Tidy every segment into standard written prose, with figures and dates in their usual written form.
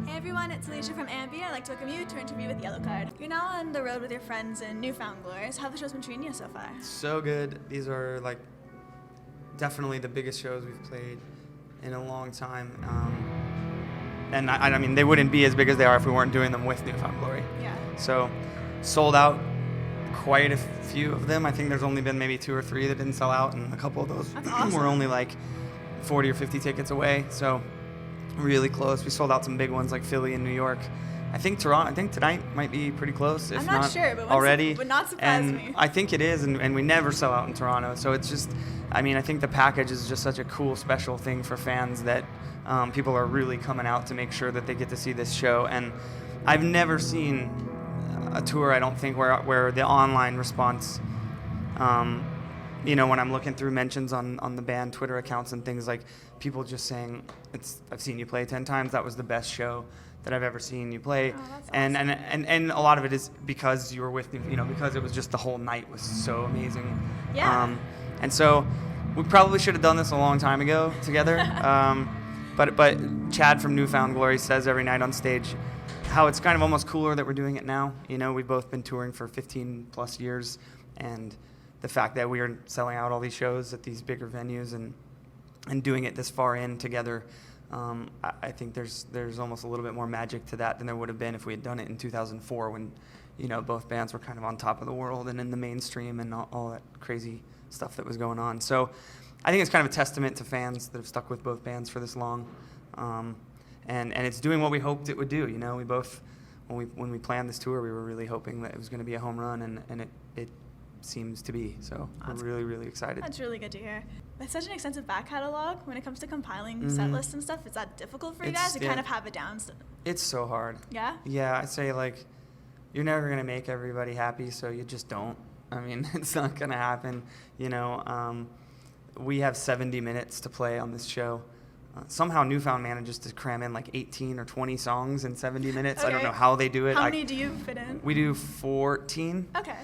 Hey everyone, it's Alicia from AMBY. I'd like to welcome you to our interview with Yellowcard. You're now on the road with your friends in Newfound Glories. How have the shows been treating you so far? So good. These are like definitely the biggest shows we've played in a long time. And I mean, they wouldn't be as big as they are if we weren't doing them with Newfound Glory. Yeah. So sold out quite a few of them. I think there's only been maybe 2 or 3 that didn't sell out, and a couple of those were only like 40 or 50 tickets away. So really close. We sold out some big ones like Philly and New York. I think Toronto. I think tonight might be pretty close, if I'm not sure, but already. Would not surprise and me. I think it is, and we never sell out in Toronto. So it's just, I mean, I think the package is just such a cool, special thing for fans that people are really coming out to make sure that they get to see this show. And I've never seen a tour, I don't think, where the online response, you know, when I'm looking through mentions on the band Twitter accounts and things, like people just saying, I've seen you play 10 times. That was the best show that I've ever seen you play. Oh, that's and, awesome. and a lot of it is because you were with me, you know, because it was just the whole night was so amazing. Yeah. And so we probably should have done this a long time ago together. But Chad from Newfound Glory says every night on stage how it's kind of almost cooler that we're doing it now. You know, we've both been touring for 15 plus years, and the fact that we are selling out all these shows at these bigger venues and doing it this far in together, I think there's almost a little bit more magic to that than there would have been if we had done it in 2004 when, you know, both bands were kind of on top of the world and in the mainstream and all that crazy stuff that was going on. So I think it's kind of a testament to fans that have stuck with both bands for this long. And it's doing what we hoped it would do. You know, we both, when we planned this tour, we were really hoping that it was going to be a home run, and it seems to be. So we're really, really excited. That's really good to hear. With such an extensive back catalog, when it comes to compiling set lists and stuff, is that difficult for you guys to kind of have it down? It's so hard. Yeah? Yeah, I'd say, like, you're never going to make everybody happy, so you just don't. I mean, it's not going to happen. You know, we have 70 minutes to play on this show. Somehow Newfound manages to cram in like 18 or 20 songs in 70 minutes. Okay. I don't know how they do it. How many do you fit in? We do 14. Okay.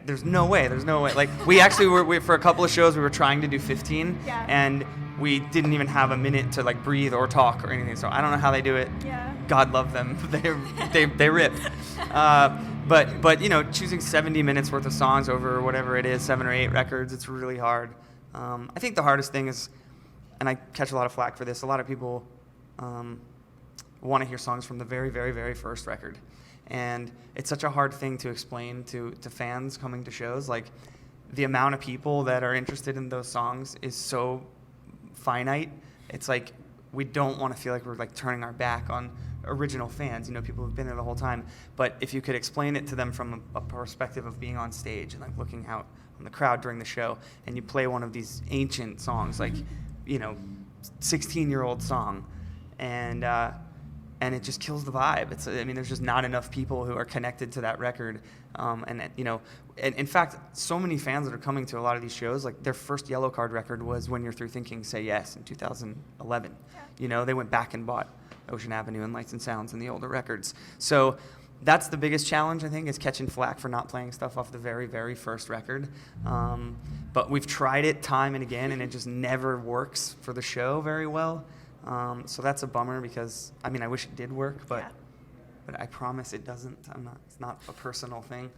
There's no way. Like, we actually were for a couple of shows, we were trying to do 15. Yeah. And we didn't even have a minute to like breathe or talk or anything. So I don't know how they do it. Yeah. God love them. they rip. But you know, choosing 70 minutes worth of songs over whatever it is, 7 or 8 records, it's really hard. I think the hardest thing is, and I catch a lot of flack for this, a lot of people want to hear songs from the very, very, very first record. And it's such a hard thing to explain to fans coming to shows. Like, the amount of people that are interested in those songs is so finite. It's like, we don't want to feel like we're like turning our back on original fans, you know, people who've been there the whole time. But if you could explain it to them from a perspective of being on stage and like looking out on the crowd during the show, and you play one of these ancient songs, like, you know, 16-year-old song, and it just kills the vibe. I mean, there's just not enough people who are connected to that record, and you know, and in fact, so many fans that are coming to a lot of these shows, like their first Yellowcard record was When You're Through Thinking, Say Yes in 2011. Yeah. You know, they went back and bought Ocean Avenue and Lights and Sounds and the older records. So that's the biggest challenge, I think, is catching flack for not playing stuff off the very, very first record. But we've tried it time and again, and it just never works for the show very well. So that's a bummer because, I mean, I wish it did work, but I promise it doesn't. It's not a personal thing.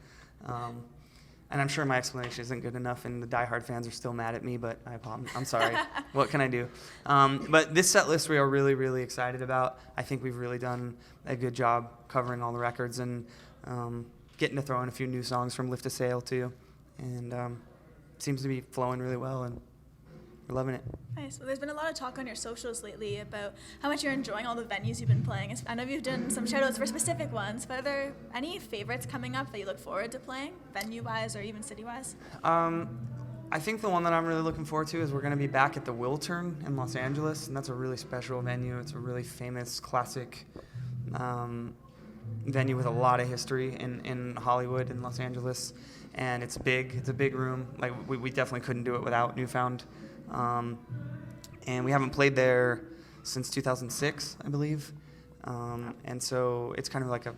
And I'm sure my explanation isn't good enough, and the diehard fans are still mad at me, but I'm sorry. What can I do? But this set list we are really, really excited about. I think we've really done a good job covering all the records and getting to throw in a few new songs from Lift a Sail, too. And seems to be flowing really well, and we're loving it. Nice. Well, there's been a lot of talk on your socials lately about how much you're enjoying all the venues you've been playing. I know you've done some shout-outs for specific ones, but are there any favorites coming up that you look forward to playing, venue-wise or even city-wise? I think the one that I'm really looking forward to is we're going to be back at the Wiltern in Los Angeles, and that's a really special venue. It's a really famous, classic venue with a lot of history in Hollywood and Los Angeles, and it's big. It's a big room. Like, we definitely couldn't do it without Newfound. And we haven't played there since 2006, I believe. And so it's kind of like a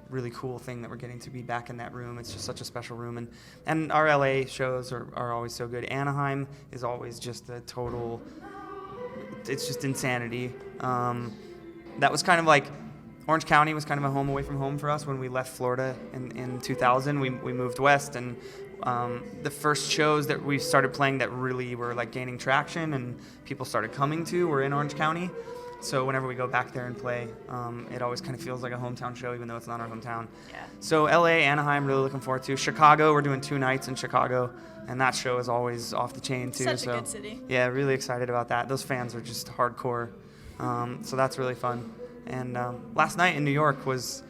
really cool thing that we're getting to be back in that room. It's just such a special room. And our LA shows are always so good. Anaheim is always just a total, it's just insanity. that was kind of like, Orange County was kind of a home away from home for us when we left Florida in 2000. We moved west, and the first shows that we started playing that really were like gaining traction and people started coming to were in Orange County. So whenever we go back there and play, it always kind of feels like a hometown show, even though it's not our hometown. Yeah. So LA, Anaheim, really looking forward to. Chicago, we're doing 2 nights in Chicago, and that show is always off the chain too. Such a good city. Yeah, really excited about that. Those fans are just hardcore, so that's really fun. And last night in New York was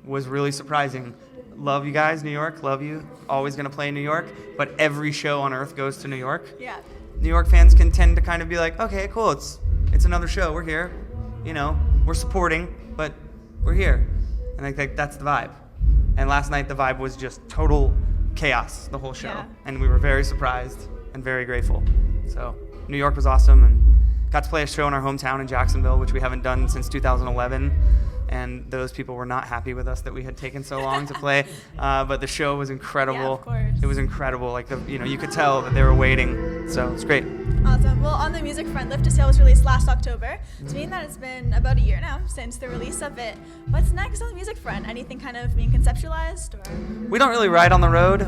really surprising. Love you guys, New York. Love you. Always gonna play in New York, but every show on earth goes to New York. Yeah. New York fans can tend to kind of be like, okay, cool, it's another show. We're here, we're supporting, but we're here, and I think that's the vibe. And last night the vibe was just total chaos the whole show, Yeah. and we were very surprised and very grateful. So New York was awesome, and got to play a show in our hometown in Jacksonville, which we haven't done since 2011. And those people were not happy with us that we had taken so long to play. But the show was incredible. Yeah, of course. It was incredible. Like, you could tell that they were waiting. So it's great. Awesome. Well, on the music front, Lift to Sail was released last October. So meaning that it's been about a year now since the release of it. What's next on the music front? Anything kind of being conceptualized? Or? We don't really write on the road.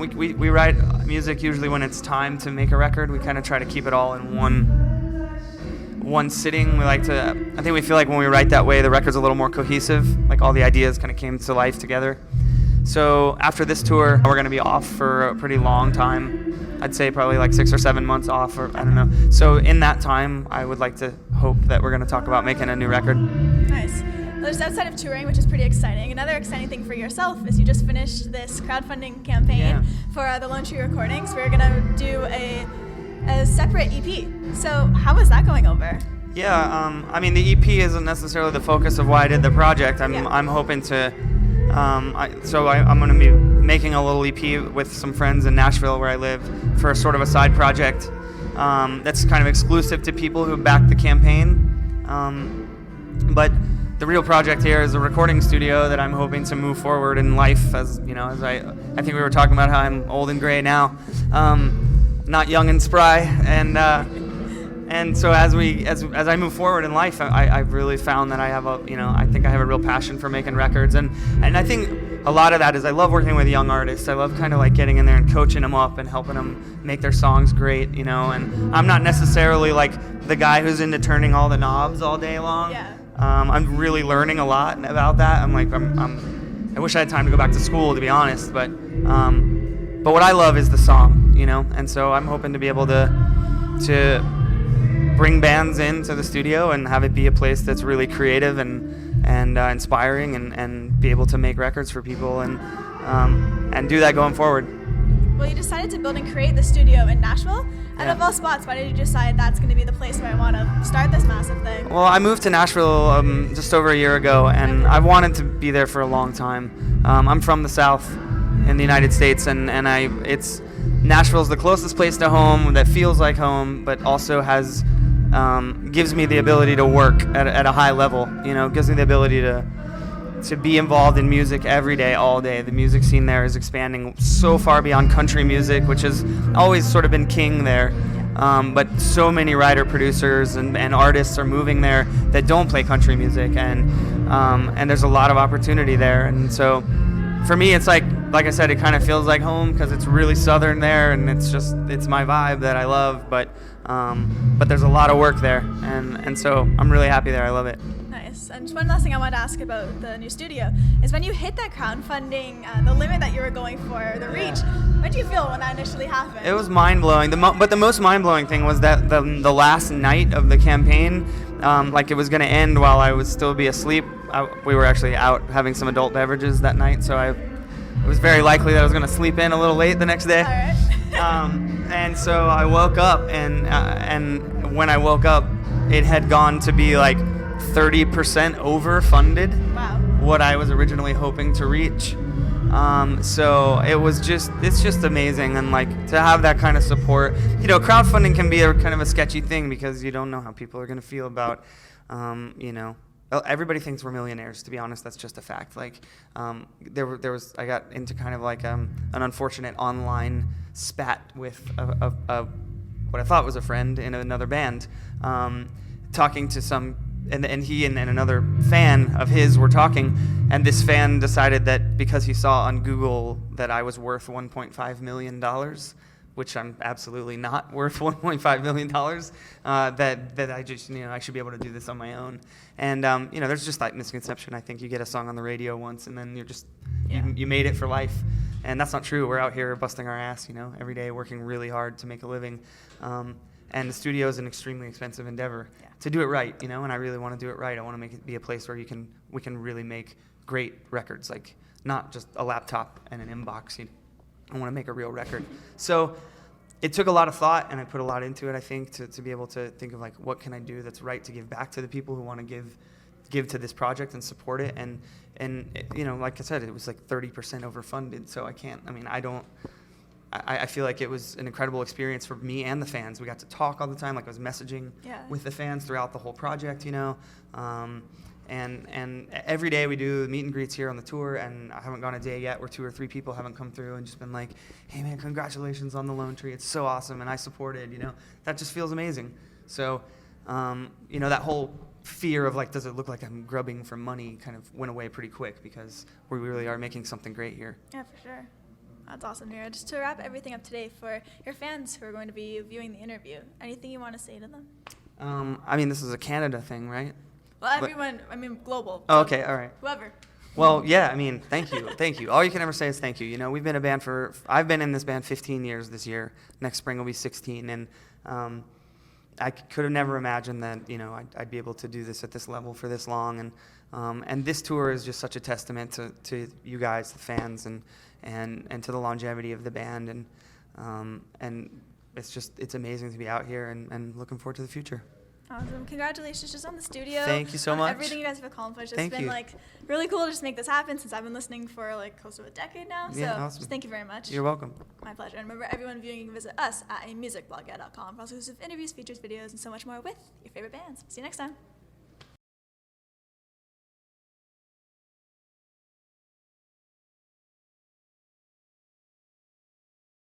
We write music usually when it's time to make a record. We kind of try to keep it all in one sitting. I think we feel like when we write that way, the record's a little more cohesive. Like all the ideas kind of came to life together. So after this tour, we're going to be off for a pretty long time. I'd say probably like 6 or 7 months off, or I don't know. So in that time, I would like to hope that we're going to talk about making a new record. Nice. Well, just outside of touring, which is pretty exciting, another exciting thing for yourself is you just finished this crowdfunding campaign for the Lone Tree recordings. We're going to do a separate EP. So how was that going over? Yeah, I mean, the EP isn't necessarily the focus of why I did the project. I'm hoping to, I'm going to be making a little EP with some friends in Nashville where I live for sort of a side project that's kind of exclusive to people who backed the campaign. But the real project here is a recording studio that I'm hoping to move forward in life. As I think we were talking about how I'm old and gray now. Not young and spry, and so as I move forward in life, I've really found that I think I have a real passion for making records, and I think a lot of that is I love working with young artists. I love kind of like getting in there and coaching them up and helping them make their songs great, and I'm not necessarily like the guy who's into turning all the knobs all day long. Yeah. I'm really learning a lot about that. I wish I had time to go back to school, to be honest, but what I love is the song. And so I'm hoping to be able to bring bands into the studio and have it be a place that's really creative and inspiring and be able to make records for people and do that going forward. Well, you decided to build and create the studio in Nashville. And of all spots, why did you decide that's going to be the place where I want to start this massive thing? Well, I moved to Nashville just over a year ago, and I've wanted to be there for a long time. I'm from the South in the United States, and Nashville's the closest place to home that feels like home, but also gives me the ability to work at a high level. Gives me the ability to be involved in music every day, all day. The music scene there is expanding so far beyond country music, which has always sort of been king there. But so many writer-producers and artists are moving there that don't play country music, and there's a lot of opportunity there. And so for me, it's like I said, it kind of feels like home because it's really southern there, and it's my vibe that I love. But there's a lot of work there, and so I'm really happy there. I love it. Nice. And just one last thing I wanted to ask about the new studio is when you hit that crowdfunding, the limit that you were going for, the reach. What did you feel when that initially happened? It was mind blowing. But the most mind blowing thing was that the last night of the campaign, it was going to end while I would still be asleep. We were actually out having some adult beverages that night, so it was very likely that I was going to sleep in a little late the next day. All right. And so I woke up, and when I woke up, it had gone to be like 30% overfunded. Wow. What I was originally hoping to reach. So it's just amazing, and like to have that kind of support. Crowdfunding can be a kind of a sketchy thing because you don't know how people are going to feel about, everybody thinks we're millionaires. To be honest, that's just a fact. Like, I got into kind of like an unfortunate online spat with what I thought was a friend in another band, talking to some and he and another fan of his were talking, and this fan decided that because he saw on Google that I was worth $1.5 million, which I'm absolutely not worth $1.5 million, that I just, I should be able to do this on my own. And, there's just that misconception. I think you get a song on the radio once and then you're just, you made it for life. And that's not true. We're out here busting our ass, every day working really hard to make a living. And the studio is an extremely expensive endeavor to do it right, and I really want to do it right. I want to make it be a place where we can really make great records, like not just a laptop and an inbox. I want to make a real record. So it took a lot of thought, and I put a lot into it, I think, to be able to think of, like, what can I do that's right to give back to the people who want to give to this project and support it. And like I said, it was like 30% overfunded, so I feel like it was an incredible experience for me and the fans. We got to talk all the time, like I was messaging with the fans throughout the whole project, And every day we do meet and greets here on the tour, and I haven't gone a day yet where 2 or 3 people haven't come through and just been like, hey man, congratulations on the Lone Tree. It's so awesome, and I supported, That just feels amazing. So, that whole fear of, like, does it look like I'm grubbing for money kind of went away pretty quick, because we really are making something great here. Yeah, for sure. That's awesome, Mira. Just to wrap everything up today, for your fans who are going to be viewing the interview, anything you want to say to them? This is a Canada thing, right? Well, everyone, global. Oh, okay, all right. Whoever. Well, yeah, thank you. Thank you. All you can ever say is thank you. We've been a band I've been in this band 15 years this year. Next spring will be 16, and I could have never imagined that, I'd be able to do this at this level for this long. And this tour is just such a testament to you guys, the fans, and to the longevity of the band. And it's amazing to be out here and looking forward to the future. Awesome. Congratulations just on the studio. Thank you so much. Everything you guys have accomplished. Thank It's been you. Really cool to just make this happen, since I've been listening for close to a decade now. Yeah, so awesome. just thank you very much. You're welcome. My pleasure. And remember, everyone viewing, you can visit us at amusicblog.com for exclusive interviews, features, videos, and so much more with your favorite bands. See you next time.